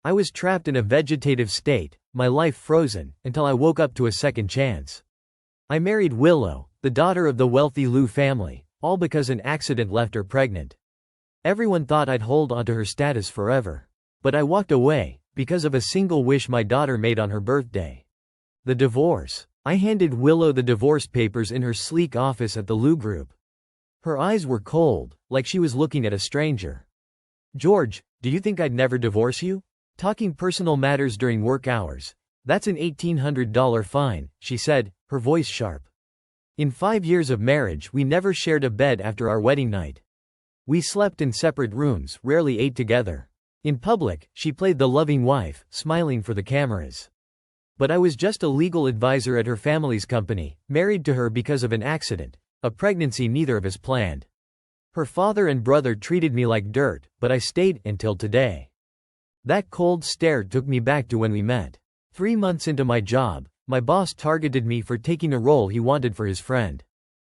I was trapped in a vegetative state, my life frozen, until I woke up to a second chance. I married Willow, the daughter of the wealthy Liu family, all because an accident left her pregnant. Everyone thought I'd hold onto her status forever. But I walked away, because of a single wish my daughter made on her birthday. The divorce. I handed Willow the divorce papers in her sleek office at the Liu Group. Her eyes were cold, like she was looking at a stranger. "George, do you think I'd never divorce you? Talking personal matters during work hours. That's an $1,800 fine," she said, her voice sharp. In 5 years of marriage, we never shared a bed after our wedding night. We slept in separate rooms, rarely ate together. In public, she played the loving wife, smiling for the cameras. But I was just a legal advisor at her family's company, married to her because of an accident, a pregnancy neither of us planned. Her father and brother treated me like dirt, but I stayed until today. That cold stare took me back to when we met. 3 months into my job, my boss targeted me for taking a role he wanted for his friend.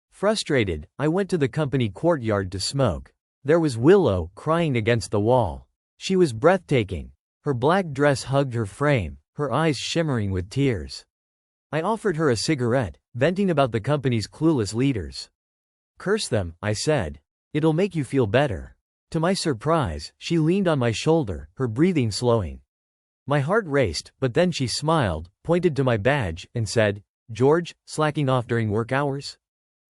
Frustrated, I went to the company courtyard to smoke. There was Willow, crying against the wall. She was breathtaking. Her black dress hugged her frame, her eyes shimmering with tears. I offered her a cigarette, venting about the company's clueless leaders. "Curse them," I said. "It'll make you feel better." To my surprise, she leaned on my shoulder, her breathing slowing. My heart raced, but then she smiled, pointed to my badge, and said, "George, slacking off during work hours?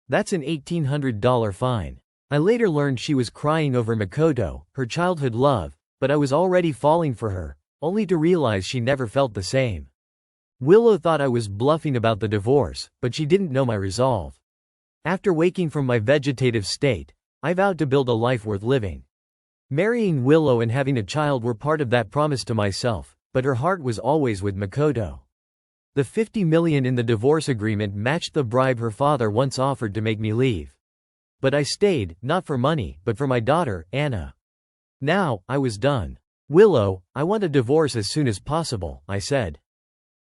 That's an $1,800 fine." I later learned she was crying over Makoto, her childhood love, but I was already falling for her, only to realize she never felt the same. Willow thought I was bluffing about the divorce, but she didn't know my resolve. After waking from my vegetative state, I vowed to build a life worth living. Marrying Willow and having a child were part of that promise to myself, but her heart was always with Makoto. The $50 million in the divorce agreement matched the bribe her father once offered to make me leave. But I stayed, not for money, but for my daughter, Anna. Now, I was done. "Willow, I want a divorce as soon as possible," I said.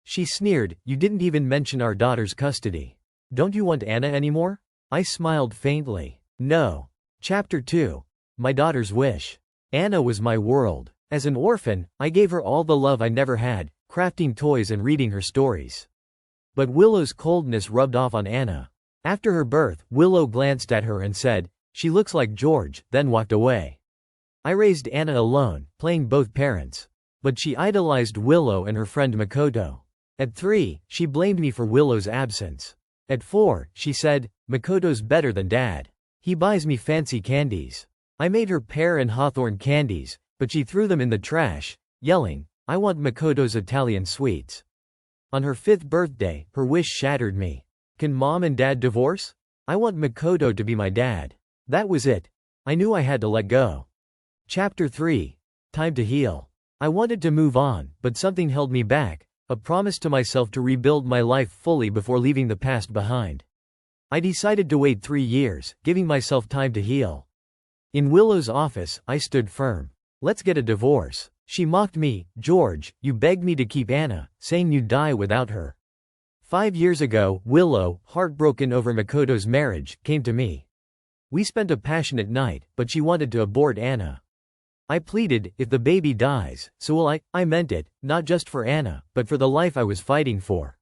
She sneered, "You didn't even mention our daughter's custody. Don't you want Anna anymore?" I smiled faintly. "No." Chapter 2. My daughter's wish. Anna was my world. As an orphan, I gave her all the love I never had, crafting toys and reading her stories. But Willow's coldness rubbed off on Anna. After her birth, Willow glanced at her and said, "She looks like George," then walked away. I raised Anna alone, playing both parents. But she idolized Willow and her friend Makoto. At 3, she blamed me for Willow's absence. At 4, she said, "Makoto's better than Dad. He buys me fancy candies." I made her pear and hawthorn candies, but she threw them in the trash, yelling, "I want Makoto's Italian sweets." On her 5th birthday, her wish shattered me. "Can Mom and Dad divorce? I want Makoto to be my dad." That was it. I knew I had to let go. Chapter 3. Time to heal. I wanted to move on, but something held me back, a promise to myself to rebuild my life fully before leaving the past behind. I decided to wait 3 years, giving myself time to heal. In Willow's office, I stood firm. "Let's get a divorce." She mocked me, "George, you begged me to keep Anna, saying you'd die without her." 5 years ago, Willow, heartbroken over Makoto's marriage, came to me. We spent a passionate night, but she wanted to abort Anna. I pleaded, "If the baby dies, so will I." I meant it, not just for Anna, but for the life I was fighting for.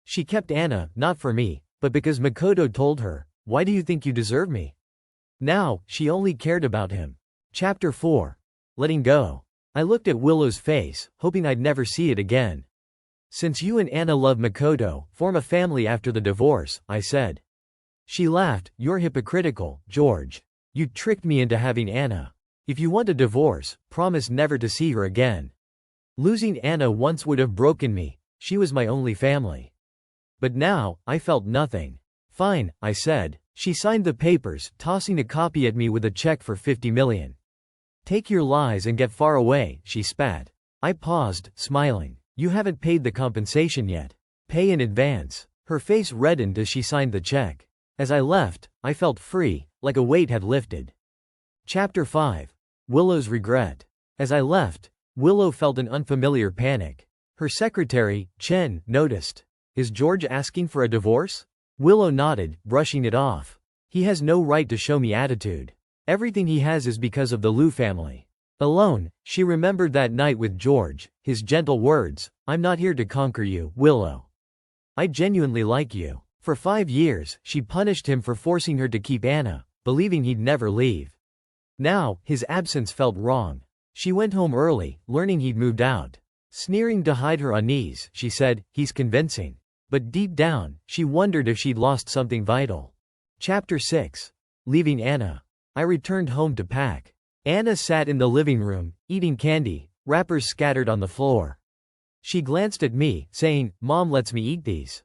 She kept Anna, not for me, but because Makoto told her, "Why do you think you deserve me?" Now, she only cared about him. Chapter 4. Letting go. I looked at Willow's face, hoping I'd never see it again. "Since you and Anna love Makoto, form a family after the divorce," I said. She laughed, "You're hypocritical, George. You tricked me into having Anna. If you want a divorce, promise never to see her again." Losing Anna once would have broken me. She was my only family. But now, I felt nothing. "Fine," I said. She signed the papers, tossing a copy at me with a check for $50 million. "Take your lies and get far away," she spat. I paused, smiling. "You haven't paid the compensation yet. Pay in advance." Her face reddened as she signed the check. As I left, I felt free, like a weight had lifted. Chapter 5. Willow's regret. As I left, Willow felt an unfamiliar panic. Her secretary, Chen, noticed. "Is George asking for a divorce?" Willow nodded, brushing it off. "He has no right to show me attitude. Everything he has is because of the Liu family." Alone, she remembered that night with George, his gentle words, "I'm not here to conquer you, Willow. I genuinely like you." For 5 years, she punished him for forcing her to keep Anna, believing he'd never leave. Now, his absence felt wrong. She went home early, learning he'd moved out. Sneering to hide her unease, she said, "He's convincing." But deep down, she wondered if she'd lost something vital. Chapter 6. Leaving Anna. I returned home to pack. Anna sat in the living room, eating candy, wrappers scattered on the floor. She glanced at me, saying, "Mom lets me eat these.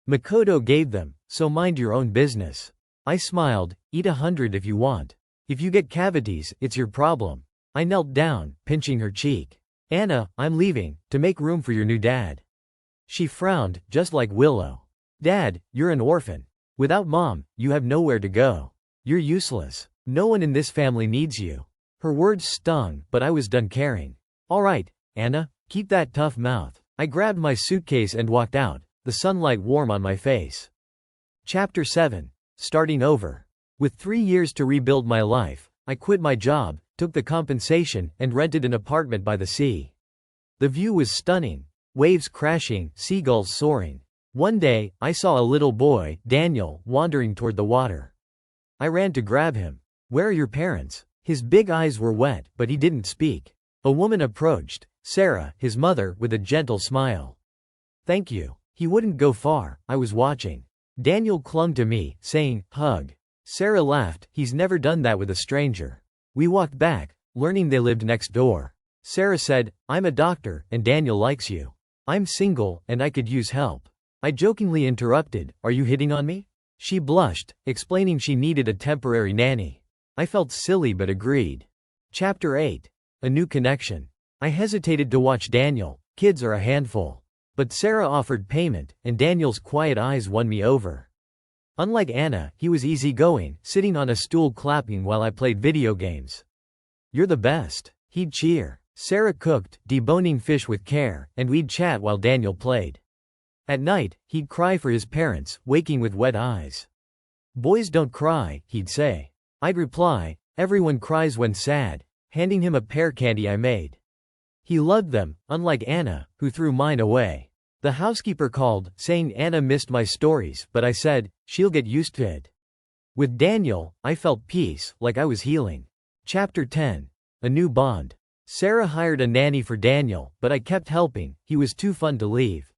Makoto gave them, so mind your own business." I smiled, "Eat 100 if you want. If you get cavities, it's your problem." I knelt down, pinching her cheek. "Anna, I'm leaving, to make room for your new dad." She frowned, just like Willow. "Dad, you're an orphan. Without Mom, you have nowhere to go. You're useless. No one in this family needs you." Her words stung, but I was done caring. "All right, Anna, keep that tough mouth." I grabbed my suitcase and walked out, the sunlight warm on my face. Chapter 7. Starting over. With 3 years to rebuild my life, I quit my job, took the compensation, and rented an apartment by the sea. The view was stunning. Waves crashing, seagulls soaring. One day, I saw a little boy, Daniel, wandering toward the water. I ran to grab him. "Where are your parents?" His big eyes were wet, but he didn't speak. A woman approached, Sarah, his mother, with a gentle smile. "Thank you." He wouldn't go far, I was watching. Daniel clung to me, saying, "Hug." Sarah laughed, "He's never done that with a stranger." We walked back, learning they lived next door. Sarah said, "I'm a doctor, and Daniel likes you. I'm single, and I could use help." I jokingly interrupted, "Are you hitting on me?" She blushed, explaining she needed a temporary nanny. I felt silly but agreed. Chapter 8. A new connection. I hesitated to watch Daniel. Kids are a handful. But Sarah offered payment, and Daniel's quiet eyes won me over. Unlike Anna, he was easygoing, sitting on a stool clapping while I played video games. "You're the best." He'd cheer. Sarah cooked, deboning fish with care, and we'd chat while Daniel played. At night, he'd cry for his parents, waking with wet eyes. "Boys don't cry," he'd say. I'd reply, "Everyone cries when sad," handing him a pear candy I made. He loved them, unlike Anna, who threw mine away. The housekeeper called, saying Anna missed my stories, but I said, "She'll get used to it." With Daniel, I felt peace, like I was healing. Chapter 10. A new bond. Sarah hired a nanny for Daniel, but I kept helping, he was too fun to leave.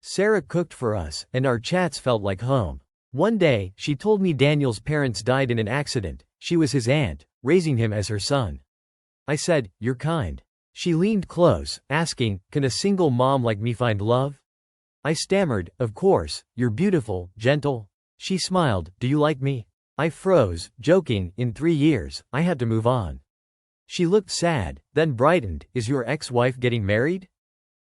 Sarah cooked for us, and our chats felt like home. One day, she told me Daniel's parents died in an accident. She was his aunt, raising him as her son. I said, "You're kind." She leaned close, asking, "Can a single mom like me find love?" I stammered, "Of course, you're beautiful, gentle." She smiled, "Do you like me?" I froze, joking, in 3 years, I had to move on. She looked sad, then brightened, "Is your ex-wife getting married?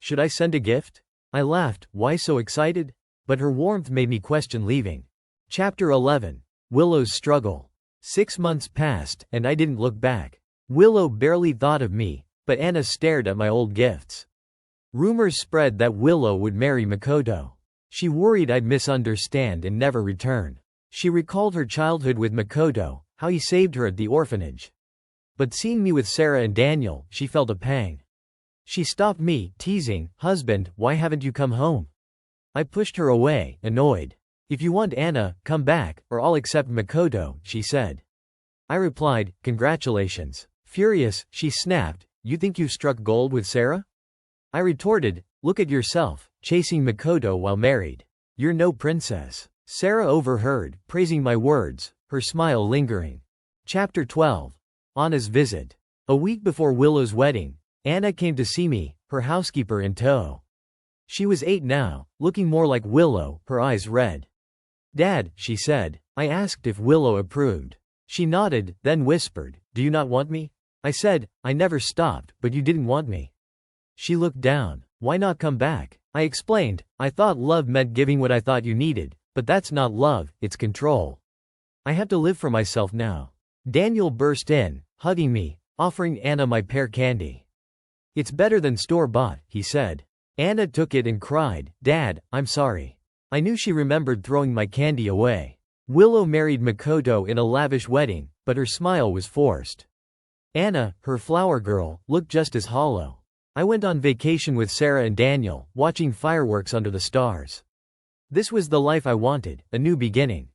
Should I send a gift?" I laughed, "Why so excited?" But her warmth made me question leaving. Chapter 11. Willow's struggle. 6 months passed, and I didn't look back. Willow barely thought of me, but Anna stared at my old gifts. Rumors spread that Willow would marry Makoto. She worried I'd misunderstand and never return. She recalled her childhood with Makoto, how he saved her at the orphanage. But seeing me with Sarah and Daniel, she felt a pang. She stopped me, teasing, "Husband, why haven't you come home?" I pushed her away, annoyed. "If you want Anna, come back, or I'll accept Makoto," she said. I replied, "Congratulations." Furious, she snapped, "You think you've struck gold with Sarah?" I retorted, "Look at yourself, chasing Makoto while married. You're no princess." Sarah overheard, praising my words, her smile lingering. Chapter 12. Anna's visit. A week before Willow's wedding, Anna came to see me, her housekeeper in tow. She was 8 now, looking more like Willow, her eyes red. "Dad," she said. I asked if Willow approved. She nodded, then whispered, "Do you not want me?" I said, "I never stopped, but you didn't want me." She looked down. "Why not come back?" I explained, "I thought love meant giving what I thought you needed, but that's not love, it's control. I have to live for myself now." Daniel burst in, hugging me, offering Anna my pear candy. "It's better than store-bought," he said. Anna took it and cried, "Dad, I'm sorry." I knew she remembered throwing my candy away. Willow married Makoto in a lavish wedding, but her smile was forced. Anna, her flower girl, looked just as hollow. I went on vacation with Sarah and Daniel, watching fireworks under the stars. This was the life I wanted, a new beginning.